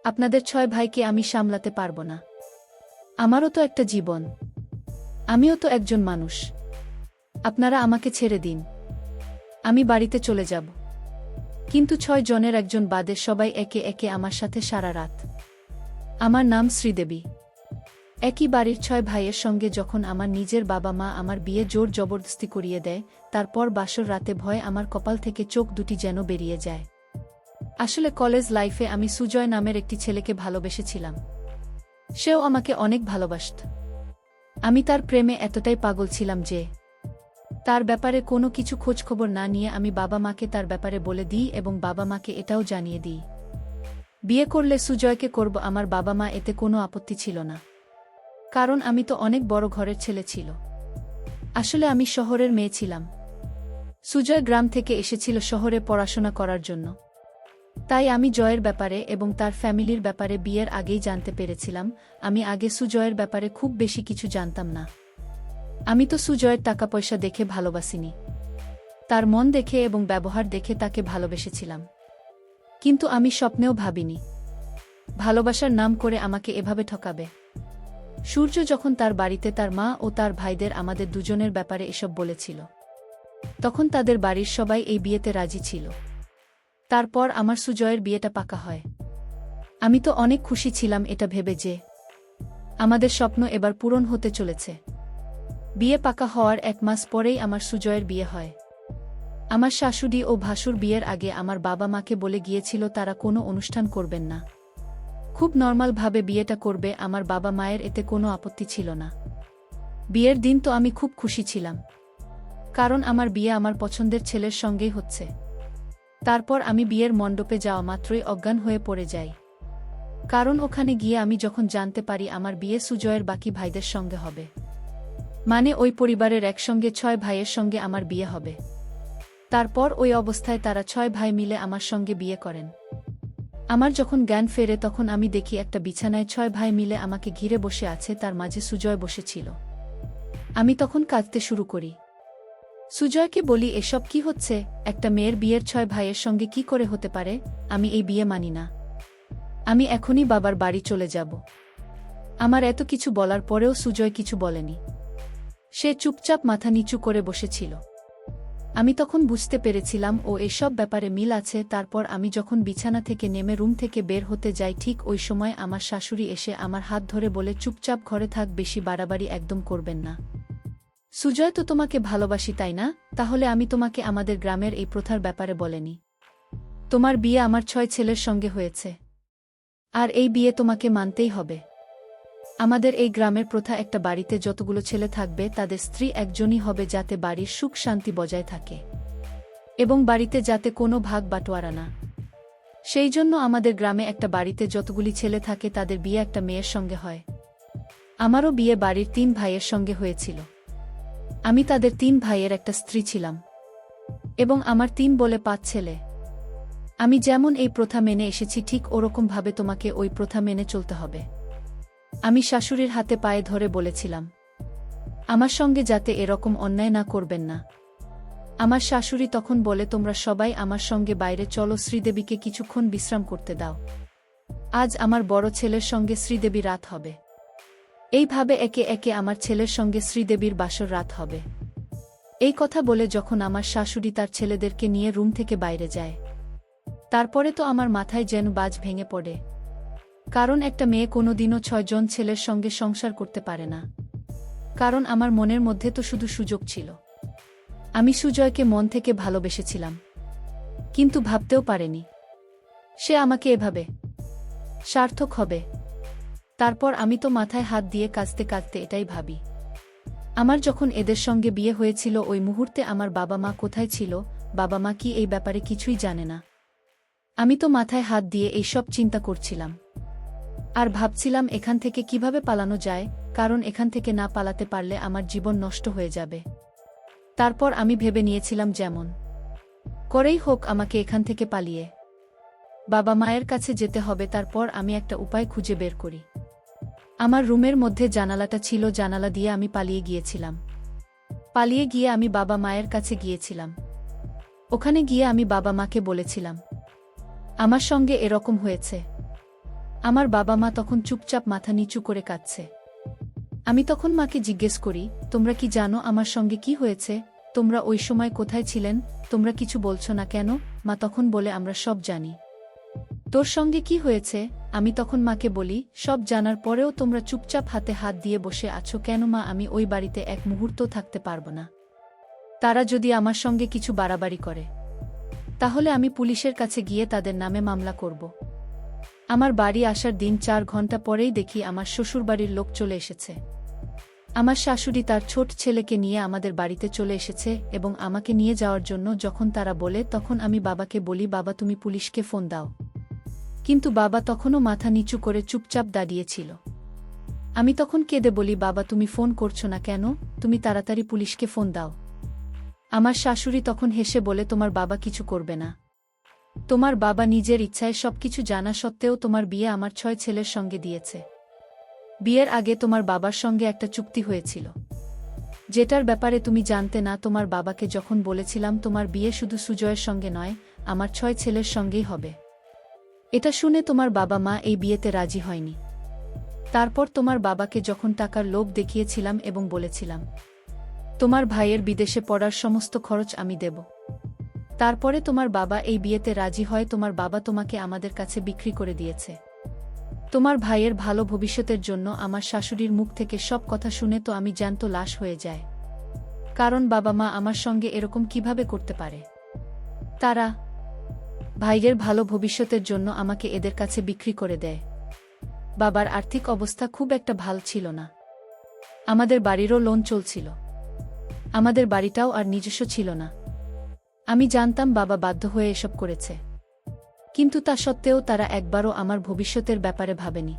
আপনাদের 6 ভাইকে আমি সামলাতে পারবো না। আমারও তো একটা জীবন, আমিও তো একজন মানুষ। আপনারা আমাকে ছেড়ে দিন, আমি বাড়িতে চলে যাব। কিন্তু 6 জনের একজন বাদে সবাই একে একে আমার সাথে সারা রাত। আমার নাম শ্রীদেবী। একই বাড়ির 6 ভাইয়ের সঙ্গে যখন আমার নিজের বাবা মা আমার বিয়ে জোর জবরদস্তি করিয়ে দেয়, তারপর বাসর রাতে ভয়ে আমার কপাল থেকে চোখ দুটি যেন বেরিয়ে যায়। আসলে কলেজ লাইফে আমি সুজয় নামের একটি ছেলেকে ভালোবেসেছিলাম। সেও আমাকে অনেক ভালোবাসত। আমি তার প্রেমে এতটাই পাগল ছিলাম যে তার ব্যাপারে কোনো কিছু খোঁজখবর না নিয়ে আমি বাবা মাকে তার ব্যাপারে বলে দিই এবং বাবা মাকে এটাও জানিয়ে দিই বিয়ে করলে সুজয়কে করব। আমার বাবা মা এতে কোনো আপত্তি ছিল না, কারণ আমি তো অনেক বড় ঘরের ছেলে ছিল। আসলে আমি শহরের মেয়ে ছিলাম। সুজয় গ্রাম থেকে এসেছিল শহরে পড়াশোনা করার জন্য। তাই আমি জয়ের ব্যাপারে এবং তার ফ্যামিলির ব্যাপারে বিয়ের আগেই জানতে পেরেছিলাম। আমি আগে সুজয়ের ব্যাপারে খুব বেশি কিছু জানতাম না। আমি তো সুজয়ের টাকা পয়সা দেখে ভালোবাসিনি, তার মন দেখে এবং ব্যবহার দেখে তাকে ভালোবেসেছিলাম। কিন্তু আমি স্বপ্নেও ভাবিনি ভালোবাসার নাম করে আমাকে এভাবে ঠকাবে। সূর্য যখন তার বাড়িতে তার মা ও তার ভাইদের আমাদের দুজনের ব্যাপারে এসব বলেছিল, তখন তাদের বাড়ির সবাই এই বিয়েতে রাজি ছিল। তারপর আমার সুজয়ের বিয়েটা পাকা হয়। আমি তো অনেক খুশি ছিলাম এটা ভেবে যে আমাদের স্বপ্ন এবার পূরণ হতে চলেছে। বিয়ে পাকা হওয়ার 1 মাস পরেই আমার সুজয়ের বিয়ে হয়। আমার শাশুড়ি ও ভাসুর বিয়ের আগে আমার বাবা মাকে বলে গিয়েছিল তারা কোনো অনুষ্ঠান করবেন না, খুব নর্মালভাবে বিয়েটা করবে। আমার বাবা মায়ের এতে কোনো আপত্তি ছিল না। বিয়ের দিন তো আমি খুব খুশি ছিলাম, কারণ আমার বিয়ে আমার পছন্দের ছেলের সঙ্গেই হচ্ছে। তারপর আমি বিয়ের মণ্ডপে যাওয়া মাত্রই অজ্ঞান হয়ে পড়ে যাই, কারণ ওখানে গিয়ে আমি যখন জানতে পারি আমার বিয়ে সুজয়ের বাকি ভাইদের সঙ্গে হবে, মানে ওই পরিবারের একসঙ্গে 6 ভাইয়ের সঙ্গে আমার বিয়ে হবে। তারপর ওই অবস্থায় তারা 6 ভাই মিলে আমার সঙ্গে বিয়ে করেন। আমার যখন জ্ঞান ফেরে তখন আমি দেখি একটা বিছানায় 6 ভাই মিলে আমাকে ঘিরে বসে আছে, তার মাঝে সুজয় বসেছিল। আমি তখন কাঁদতে শুরু করি। সুজয়কে বলি, এসব কি হচ্ছে? একটা মেয়ের বিয়ের 6 ভাইয়ের সঙ্গে কি করে হতে পারে? আমি এই বিয়ে মানি না। আমি এখনই বাবার বাড়ি চলে যাব। আমার এত কিছু বলার পরেও সুজয় কিছু বলেনি। সে চুপচাপ মাথা নিচু করে বসেছিল। আমি তখন বুঝতে পেরেছিলাম ও এসব ব্যাপারে মিল আছে। তারপর আমি যখন বিছানা থেকে নেমে রুম থেকে বের হতে যাই, ঠিক ওই সময় আমার শাশুড়ি এসে আমার হাত ধরে বলে, চুপচাপ ঘরে থাক, বেশি বাড়াবাড়ি একদম করবেন না। সুজয় তো তোমাকে ভালোবাসি, তাই না? তাহলে আমি তোমাকে আমাদের গ্রামের এই প্রথার ব্যাপারে বলেনি। তোমার বিয়ে আমার 6 ছেলের সঙ্গে হয়েছে, আর এই বিয়ে তোমাকে মানতেই হবে। আমাদের এই গ্রামের প্রথা, একটা বাড়িতে যতগুলো ছেলে থাকবে তাদের স্ত্রী একজনই হবে, যাতে বাড়ির সুখ শান্তি বজায় থাকে এবং বাড়িতে যাতে কোনো ভাগ বাটোয়ারা না। সেই জন্য আমাদের গ্রামে একটা বাড়িতে যতগুলি ছেলে থাকে তাদের বিয়ে একটা মেয়ের সঙ্গে হয়। আমারও বিয়ে বাড়ির 3 ভাইয়ের সঙ্গে হয়েছিল। আমি তাদের 3 ভাইয়ের একটা স্ত্রী ছিলাম এবং আমার 3 বলে 5 ছেলে। আমি যেমন এই প্রথা মেনে এসেছি, ঠিক ওরকমভাবে তোমাকে ওই প্রথা মেনে চলতে হবে। আমি শাশুড়ির হাতে পায়ে ধরে বলেছিলাম আমার সঙ্গে যাতে এরকম অন্যায় না করবেন না। আমার শাশুড়ি তখন বলে, তোমরা সবাই আমার সঙ্গে বাইরে চলো, শ্রীদেবীকে কিছুক্ষণ বিশ্রাম করতে দাও। আজ আমার বড় ছেলের সঙ্গে শ্রীদেবী রাত হবে। এইভাবে একে একে আমার ছেলের সঙ্গে শ্রীদেবীর বাসর রাত হবে। এই কথা বলে যখন আমার শাশুড়ি তার ছেলেদেরকে নিয়ে রুম থেকে বাইরে যায়, তারপরে তো আমার মাথায় যেন বাজ ভেঙে পড়ে। কারণ একটা মেয়ে কোনোদিনও 6 জন ছেলের সঙ্গে সংসার করতে পারে না। কারণ আমার মনের মধ্যে তো শুধু সুযোগ ছিল। আমি সুজয়কে মন থেকে ভালোবেসেছিলাম, কিন্তু ভাবতেও পারিনি সে আমাকে এভাবে সার্থক হবে। তারপর আমি তো মাথায় হাত দিয়ে কাঁদতে কাঁদতে এটাই ভাবি, আমার যখন এদের সঙ্গে বিয়ে হয়েছিল ওই মুহূর্তে আমার বাবা মা কোথায় ছিল? বাবা মা কি এই ব্যাপারে কিছুই জানে না? আমি তো মাথায় হাত দিয়ে এইসব চিন্তা করছিলাম আর ভাবছিলাম এখান থেকে কিভাবে পালানো যায়, কারণ এখান থেকে না পালাতে পারলে আমার জীবন নষ্ট হয়ে যাবে। তারপর আমি ভেবে নিয়েছিলাম যেমন করেই হোক আমাকে এখান থেকে পালিয়ে বাবা মায়ের কাছে যেতে হবে। তারপর আমি একটা উপায় খুঁজে বের করি। আমার রুমের মধ্যে জানালাটা ছিল, জানালা দিয়ে আমি পালিয়ে গিয়েছিলাম। পালিয়ে গিয়ে আমি বাবা মায়ের কাছে গিয়েছিলাম। ওখানে গিয়ে আমি বাবা মাকে বলেছিলাম আমার সঙ্গে এরকম হয়েছে। আমার বাবা মা তখন চুপচাপ মাথা নিচু করে কাঁদছে। আমি তখন মাকে জিজ্ঞেস করি, তোমরা কি জানো আমার সঙ্গে কি হয়েছে? তোমরা ওই সময় কোথায় ছিলেন? তোমরা কিছু বলছো না কেন? মা তখন বলে, আমরা সব জানি। তোর সঙ্গে কি হয়েছে? আমি তখন মাকে বলি, সব জানার পরেও তোমরা চুপচাপ হাতে হাত দিয়ে বসে আছো কেন? মা, আমি ওই বাড়িতে এক মুহূর্তও থাকতে পারবো না। তারা যদি আমার সঙ্গে কিছু বাড়াবাড়ি করে, তাহলে আমি পুলিশের কাছে গিয়ে তাদের নামে মামলা করব। আমার বাড়ি আসার দিন 4 ঘন্টা পরেই দেখি আমার শ্বশুরবাড়ির লোক চলে এসেছে। আমার শাশুড়ি তার ছোট ছেলেকে নিয়ে আমাদের বাড়িতে চলে এসেছে এবং আমাকে নিয়ে যাওয়ার জন্য যখন তারা বলে, তখন আমি বাবাকে বলি, বাবা তুমি পুলিশকে ফোন দাও। কিন্তু বাবা তখনও মাথা নিচু করে চুপচাপ দাঁড়িয়েছিল। আমি তখন কেঁদে বলি, বাবা তুমি ফোন করছো না কেন? তুমি তাড়াতাড়ি পুলিশকে ফোন দাও। আমার শাশুড়ি তখন হেসে বলে, তোমার বাবা কিছু করবে না। তোমার বাবা নিজের ইচ্ছায় সবকিছু জানা সত্ত্বেও তোমার বিয়ে আমার 6 ছেলের সঙ্গে দিয়েছে। বিয়ের আগে তোমার বাবার সঙ্গে একটা চুক্তি হয়েছিল, যেটার ব্যাপারে তুমি জানতে না। তোমার বাবাকে যখন বলেছিলাম তোমার বিয়ে শুধু সুজয়ের সঙ্গে নয়, আমার 6 ছেলের সঙ্গেই হবে, এটা শুনে তোমার বাবা মা এই বিয়েতে রাজি হয়নি। তারপর তোমার বাবাকে যখন টাকার লোভ দেখিয়েছিলাম এবং বলেছিলাম, তোমার ভাইয়ের বিদেশে পড়ার সমস্ত খরচ আমি দেব, তারপরে তোমার বাবা এই বিয়েতে রাজি হয়। তোমার বাবা তোমাকে আমাদের কাছে বিক্রি করে দিয়েছে। তোমার ভাইয়ের ভালো ভবিষ্যতের জন্য। আমার শাশুড়ির মুখ থেকে সব কথা শুনে তো আমি জ্যান্ত লাশ হয়ে যায়। কারণ বাবা মা আমার সঙ্গে এরকম কিভাবে করতে পারে? তারা ভাইয়ের ভালো ভবিষ্যতের জন্য আমাকে এদের কাছে বিক্রি করে দেয়। বাবার আর্থিক অবস্থা খুব একটা ভালো ছিল না। আমাদের বাড়িরও লোন চলছিল। আমাদের বাড়িটাও আর নিজস্ব ছিল না। আমি জানতাম বাবা বাধ্য হয়ে এসব করেছে, কিন্তু তা সত্ত্বেও তারা একবারও আমার ভবিষ্যতের ব্যাপারে ভাবেনি।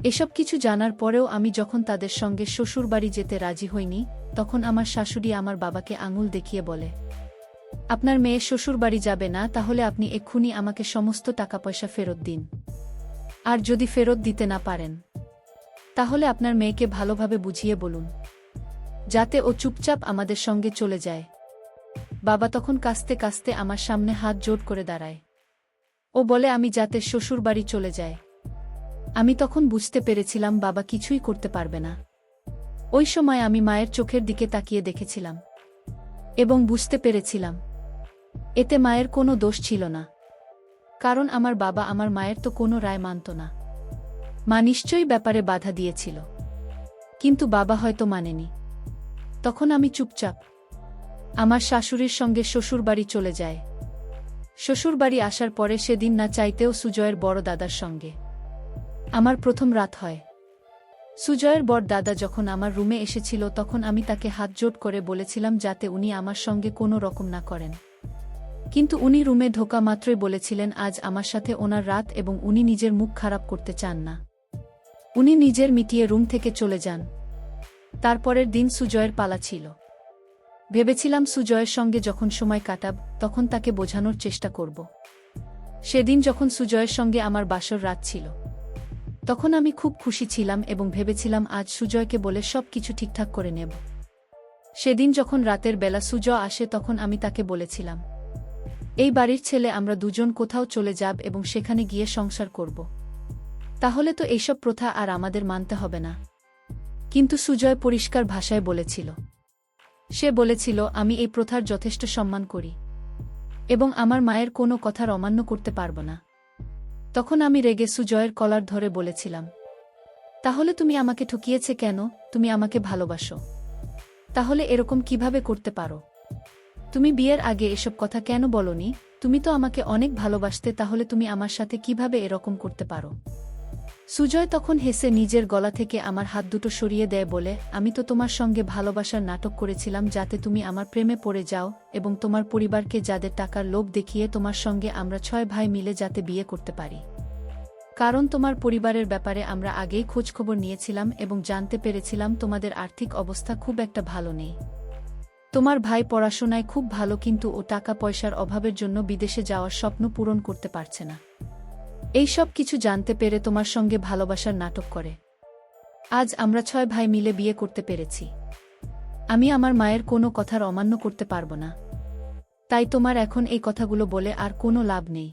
এসব কিছু জানার পরেও আমি যখন তাদের সঙ্গে শ্বশুরবাড়ি যেতে রাজি হইনি, তখন আমার শাশুড়ি আমার বাবাকে আঙুল দেখিয়ে বলে, আপনার মেয়ে শ্বশুরবাড়ি যাবে না, তাহলে আপনি এক্ষুনি আমাকে সমস্ত টাকা পয়সা ফেরত দিন। আর যদি ফেরত দিতে না পারেন, তাহলে আপনার মেয়েকে ভালোভাবে বুঝিয়ে বলুন, যাতে ও চুপচাপ আমাদের সঙ্গে চলে যায়। বাবা তখন কাঁদতে কাঁদতে আমার সামনে হাত জোড় করে দাঁড়ায়। ও বলে আমি যাতে শ্বশুরবাড়ি চলে যায়। আমি তখন বুঝতে পেরেছিলাম বাবা কিছুই করতে পারবে না। ওই সময় আমি মায়ের চোখের দিকে তাকিয়ে দেখেছিলাম এবং বুঝতে পেরেছিলাম এতে মায়ের কোনো দোষ ছিল না। কারণ আমার বাবা আমার মায়ের তো কোনো রায় মানত না। মা নিশ্চয়ই ব্যাপারে বাধা দিয়েছিল, কিন্তু বাবা হয়তো মানেনি। তখন আমি চুপচাপ আমার শাশুড়ির সঙ্গে শ্বশুরবাড়ি চলে যায়। শ্বশুরবাড়ি আসার পরে সেদিন না চাইতেও সুজয়ের বড় দাদার সঙ্গে আমার প্রথম রাত হয়। সুজয়ের বড় দাদা যখন আমার রুমে এসেছিল, তখন আমি তাকে হাত জোড় করে বলেছিলাম যাতে উনি আমার সঙ্গে কোনো রকম না করেন। কিন্তু উনি রুমে ঢোকা মাত্রই বলেছিলেন আজ আমার সাথে ওনার রাত এবং উনি নিজের মুখ খারাপ করতে চান না। উনি নিজের মিটিয়ে রুম থেকে চলে যান। তারপরের দিন সুজয়ের পালা ছিল। ভেবেছিলাম সুজয়ের সঙ্গে যখন সময় কাটাব, তখন তাকে বোঝানোর চেষ্টা করব। সেদিন যখন সুজয়ের সঙ্গে আমার বাসর রাত ছিল, তখন আমি খুব খুশি ছিলাম এবং ভেবেছিলাম আজ সুজয়কে বলে সব কিছু ঠিকঠাক করে নেব। সেদিন যখন রাতের বেলা সুজয় আসে, তখন আমি তাকে বলেছিলাম, এই বাড়ির ছেলে আমরা দুজন কোথাও চলে যাব এবং সেখানে গিয়ে সংসার করব। তাহলে তো এইসব প্রথা আর আমাদের মানতে হবে না। কিন্তু সুজয় পরিষ্কার ভাষায় বলেছিল, সে বলেছিল আমি এই প্রথার যথেষ্ট সম্মান করি এবং আমার মায়ের কোনো কথার অমান্য করতে পারব না। তখন আমি রেগে সুজয়ের কলার ধরে বলেছিলাম, তাহলে তুমি আমাকে ঠকিয়েছে কেন? তুমি আমাকে ভালোবাসো, তাহলে এরকম কিভাবে করতে পারো? তুমি বিয়ের আগে এসব কথা কেন বলনি? তুমি তো আমাকে অনেক ভালোবাসতে, তাহলে তুমি আমার সাথে কিভাবে এরকম করতে পারো? সুজয় তখন হেসে নিজের গলা থেকে আমার হাত দুটো সরিয়ে দেয়, বলে আমি তো তোমার সঙ্গে ভালোবাসার নাটক করেছিলাম যাতে তুমি আমার প্রেমে পড়ে যাও এবং তোমার পরিবারকে যাদের টাকার লোভ দেখিয়ে তোমার সঙ্গে আমরা 6 ভাই মিলে যাতে বিয়ে করতে পারি। কারণ তোমার পরিবারের ব্যাপারে আমরা আগেই খোঁজখবর নিয়েছিলাম এবং জানতে পেরেছিলাম তোমাদের আর্থিক অবস্থা খুব একটা ভালো নেই। তোমার ভাই পড়াশোনায় খুব ভালো, কিন্তু ও টাকা পয়সার অভাবের জন্য বিদেশে যাওয়ার স্বপ্ন পূরণ করতে পারছে না। এই সব কিছু জানতে পেরে তোমার সঙ্গে ভালোবাসার নাটক করে আজ আমরা 6 ভাই মিলে বিয়ে করতে পেরেছি। আমি আমার মায়ের কোনো কথার অমান্য করতে পারব না। তাই তোমার এখন এই কথাগুলো বলে আর কোনো লাভ নেই।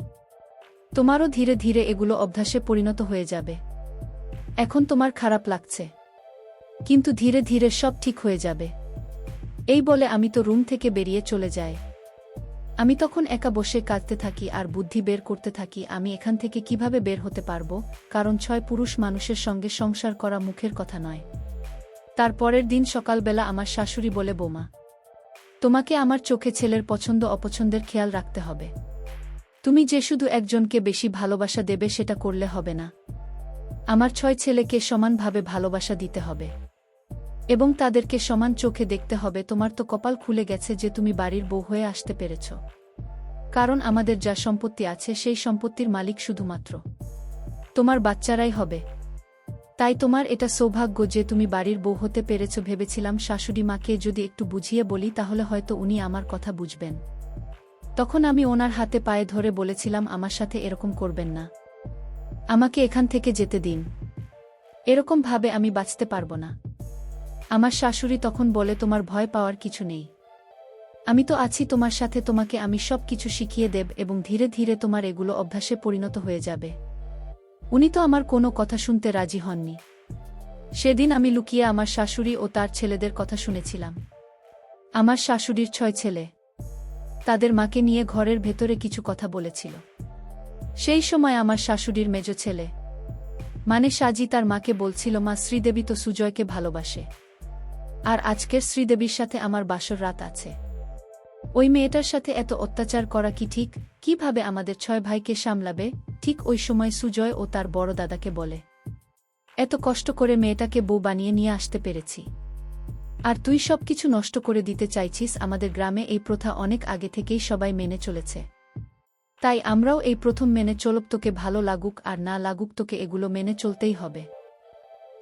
তোমারও ধীরে ধীরে এগুলো অভ্যাসে পরিণত হয়ে যাবে। এখন তোমার খারাপ লাগছে, কিন্তু ধীরে ধীরে সব ঠিক হয়ে যাবে। এই বলে আমি তো রুম থেকে বেরিয়ে চলে যাই। আমি তখন একা বসে কাঁদতে থাকি আর বুদ্ধি বের করতে থাকি আমি এখান থেকে কিভাবে বের হতে পারবো, কারণ 6 পুরুষ মানুষের সঙ্গে সংসার করা মুখের কথা নয়। তার পরের দিন সকালবেলা আমার শাশুড়ি বলে, বৌমা, তোমাকে আমার চোখে ছেলের পছন্দ অপছন্দের খেয়াল রাখতে হবে। তুমি যে শুধু একজনকে বেশি ভালোবাসা দেবে সেটা করলে হবে না। আমার 6 ছেলেকে সমানভাবে ভালোবাসা দিতে হবে এবং তাদেরকে সমান চোখে দেখতে হবে। তোমার তো কপাল খুলে গেছে যে তুমি বাড়ির বউ হয়ে আসতে পেরেছ, কারণ আমাদের যা সম্পত্তি আছে সেই সম্পত্তির মালিক শুধুমাত্র তোমার বাচ্চারাই হবে। তাই তোমার এটা সৌভাগ্য যে তুমি বাড়ির বউ হতে পেরেছ। ভেবেছিলাম শাশুড়ি মাকে যদি একটু বুঝিয়ে বলি তাহলে হয়তো উনি আমার কথা বুঝবেন। তখন আমি ওনার হাতে পায়ে ধরে বলেছিলাম, আমার সাথে এরকম করবেন না, আমাকে এখান থেকে যেতে দিন, এরকম ভাবে আমি বাঁচতে পারবো না। আমার শাশুড়ি তখন বলে, তোমার ভয় পাওয়ার কিছু নেই, আমি তো আছি তোমার সাথে, তোমাকে আমি সব কিছু শিখিয়ে দেব এবং ধীরে ধীরে তোমার এগুলো অভ্যাসে পরিণত হয়ে যাবে। উনি তো আমার কোনো কথা শুনতে রাজি হননি। সেদিন আমি লুকিয়ে আমার শাশুড়ি ও তার ছেলেদের কথা শুনেছিলাম। আমার শাশুড়ির 6 ছেলে তাদের মাকে নিয়ে ঘরের ভেতরে কিছু কথা বলেছিল। সেই সময় আমার শাশুড়ির মেজ ছেলে মানে সাজি তার মাকে বলছিল, মা, শ্রীদেবী তো সুজয়কে ভালোবাসে, আর আজকের শ্রীদেবীর সাথে আমার বাসর রাত আছে। ওই মেয়েটার সাথে এত অত্যাচার করা কি ঠিক? কিভাবে আমাদের 6 ভাইকে সামলাবে? ঠিক ওই সময় সুজয় ও তার বড় দাদাকে বলে, এত কষ্ট করে মেয়েটাকে বউ বানিয়ে নিয়ে আসতে পেরেছি, আর তুই সব কিছু নষ্ট করে দিতে চাইছিস। আমাদের গ্রামে এই প্রথা অনেক আগে থেকেই সবাই মেনে চলেছে, তাই আমরাও এই প্রথম মেনে চলব। তোকে ভালো লাগুক আর না লাগুক তোকে এগুলো মেনে চলতেই হবে।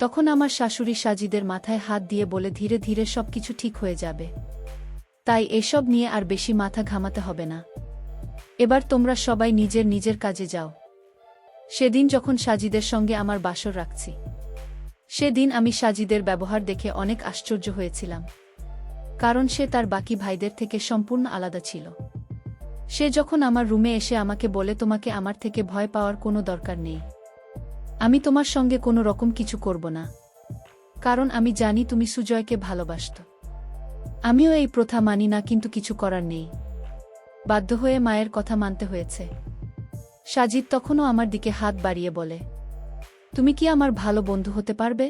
তখন আমার শাশুড়ি সাজিদের মাথায় হাত দিয়ে বলে, ধীরে ধীরে সব কিছু ঠিক হয়ে যাবে, তাই এসব নিয়ে আর বেশি মাথা ঘামাতে হবে না। এবার তোমরা সবাই নিজের নিজের কাজে যাও। সেদিন যখন সাজিদের সঙ্গে আমার বাসর রাখছি, সেদিন আমি সাজিদের ব্যবহার দেখে অনেক আশ্চর্য হয়েছিলাম, কারণ সে তার বাকি ভাইদের থেকে সম্পূর্ণ আলাদা ছিল। সে যখন আমার রুমে এসে আমাকে বলে, তোমাকে আমার থেকে ভয় পাওয়ার কোনো দরকার নেই, আমি তোমার সঙ্গে কোনো রকম কিছু করব না, কারণ আমি জানি তুমি সুজয়কে ভালোবাসত। আমিও এই প্রথা মানি না, কিন্তু কিছু করার নেই, বাধ্য হয়ে মায়ের কথা মানতে হয়েছে। সাজিদ তখনও আমার দিকে হাত বাড়িয়ে বলে, তুমি কি আমার ভালো বন্ধু হতে পারবে?